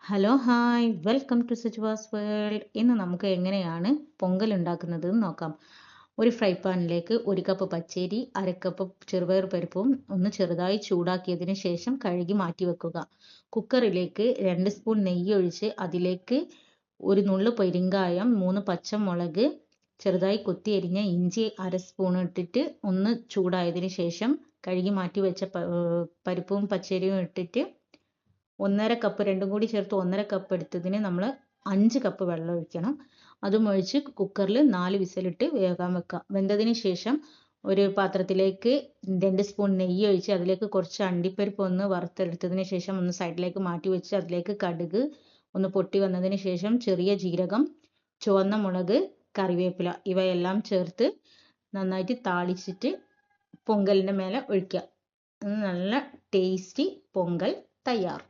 Hello hi welcome to Sujwa's world. ഇന്ന് നമുക്ക് എങ്ങനെയാണ് പൊങ്കൽ ഉണ്ടാക്കുന്നത് എന്ന് നോക്കാം. ഒരു ഫ്രൈ പാനിലേക്ക് 1 കപ്പ് പച്ചരി, 1/2 കപ്പ് ചെറുപയർ പരിപ്പും ഒന്ന് ചെറുതായി ചൂടാക്കിയതിന് ശേഷം കഴുകി മാറ്റി വെക്കുക. കുക്കറിലേക്ക് 2 സ്പൂൺ നെയ്യ് ഒഴിച്ച് അതിലേക്ക് ഒരു നുള്ളു പെരിങ്കായം, 3 പച്ചമുളക്, ചെറുതായി കൊത്തി എരിഞ്ഞ ഇഞ്ചി 1/2 സ്പൂൺ ഇട്ടിട്ട് ഒന്ന് ചൂടായതിന് ശേഷം കഴുകി മാറ്റി വെച്ച പരിപ്പും പച്ചരിയും ഇട്ടിട്ട് 1.5 കപ്പ്, രണ്ടും കൂടി ചേർത്ത് 1.5 കപ്പ് എടുത്തതിന് നമ്മൾ 5 കപ്പ് വെള്ളം ഒഴിക്കണം. അതും ഒഴിച്ച് കുക്കറിൽ 4 വിസിലിട്ട് വേകാൻ വെക്കുക. വെന്തതിന് ശേഷം ഒരു പാത്രത്തിലേക്ക് 2 സ്പൂൺ നെയ്യ് ഒഴിച്ച് അതിലേക്ക് കുറച്ച് അണ്ടിപ്പരിപ്പ് ഒന്ന് വറുത്തെടുത്തതിന് ശേഷം ഒന്ന് സൈഡിലേക്ക് മാറ്റി വെച്ച് അതിലേക്ക് കടുക് ഒന്ന് പൊട്ടി വന്നതിന് ശേഷം ചെറിയ ജീരകം, ചുവന്ന മുളക്, കറിവേപ്പില ഇവയെല്ലാം ചേർത്ത് നന്നായിട്ട് താളിച്ചിട്ട് പൊങ്കലിൻ്റെ മേലെ ഒഴിക്കുക. നല്ല ടേസ്റ്റി പൊങ്കൽ തയ്യാർ.